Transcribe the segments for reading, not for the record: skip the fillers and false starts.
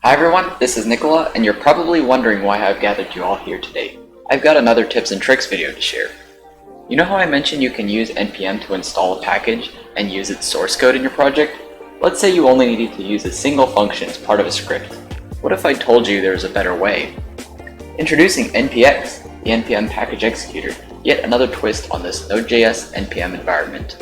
Hi everyone, this is Nicola, and you're probably wondering why I've gathered you all here today. I've got another tips and tricks video to share. You know how I mentioned you can use npm to install a package and use its source code in your project? Let's say you only needed to use a single function as part of a script. What if I told you there's a better way? Introducing npx, the npm package executor, yet another twist on this Node.js npm environment.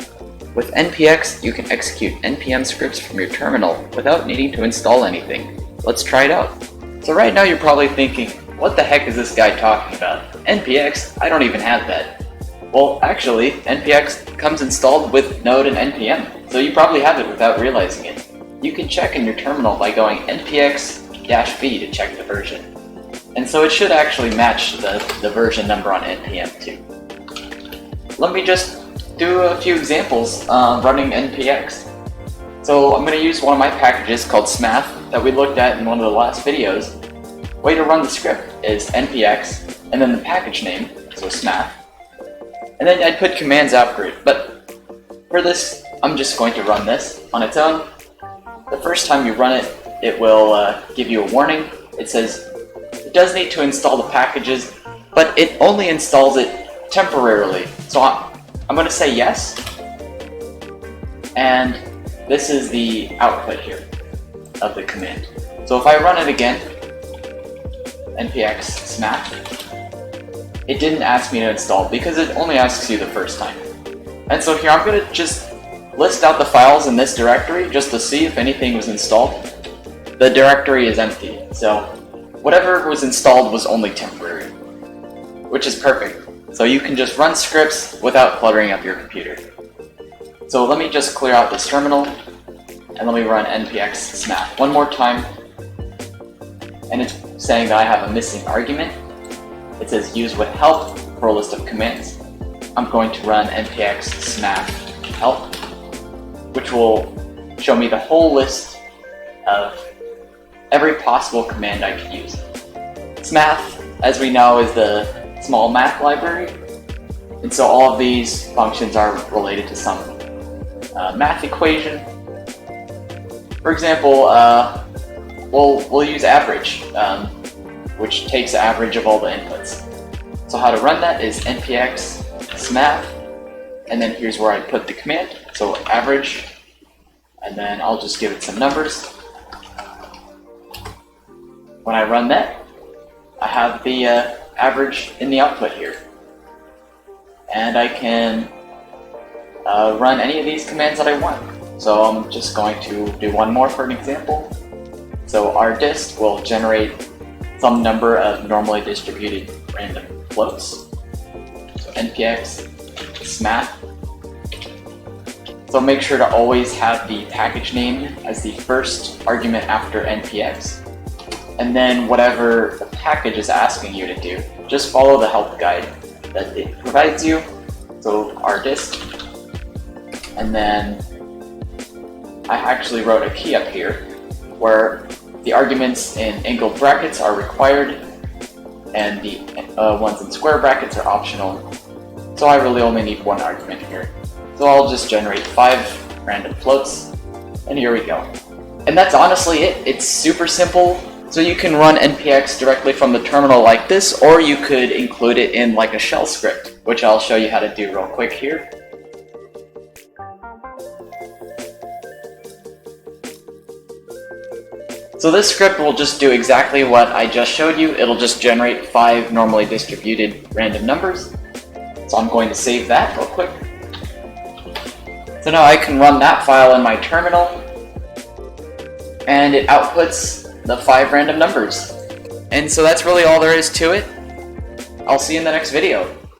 With npx, you can execute npm scripts from your terminal without needing to install anything. Let's try it out. So right now you're probably thinking, what the heck is this guy talking about? npx? I don't even have that. Well, actually, npx comes installed with Node and npm, so you probably have it without realizing it. You can check in your terminal by going npx-v to check the version. And so it should actually match the version number on npm too. Let me just do a few examples running npx. So I'm going to use one of my packages called smath that we looked at in one of the last videos. Way to run the script is npx and then the package name, so smath. And then I'd put commands after it, but for this I'm just going to run this on its own. The first time you run it, it will give you a warning. It says it does need to install the packages, but it only installs it temporarily. So I'm going to say yes, and this is the output here of the command. So if I run it again, npx smath, it didn't ask me to install because it only asks you the first time. And so here I'm going to just list out the files in this directory just to see if anything was installed. The directory is empty, so whatever was installed was only temporary, which is perfect. So you can just run scripts without cluttering up your computer. So let me just clear out this terminal and let me run npx smath one more time. And it's saying that I have a missing argument. It says use with help for a list of commands. I'm going to run npx smath help, which will show me the whole list of every possible command I could use. Smath, as we know, is the small math library, and so all of these functions are related to some math equation. For example, we'll use average, which takes the average of all the inputs. So how to run that is npx smath, and then here's where I put the command, so average, and then I'll just give it some numbers. When I run that, I have the average in the output here. And I can run any of these commands that I want. So I'm just going to do one more for an example. So our dist will generate some number of normally distributed random floats. So npx smath. So make sure to always have the package name as the first argument after npx. And then whatever the package is asking you to do, just follow the help guide that it provides you. So our dist, and then I actually wrote a key up here where the arguments in angled brackets are required and the ones in square brackets are optional. So I really only need one argument here. So I'll just generate 5 random floats, and here we go. And that's honestly it. It's super simple. So you can run npx directly from the terminal like this, or you could include it in like a shell script, which I'll show you how to do real quick here. So this script will just do exactly what I just showed you. It'll just generate 5 normally distributed random numbers. So I'm going to save that real quick. So now I can run that file in my terminal, and it outputs the 5 random numbers. And so that's really all there is to it. I'll see you in the next video.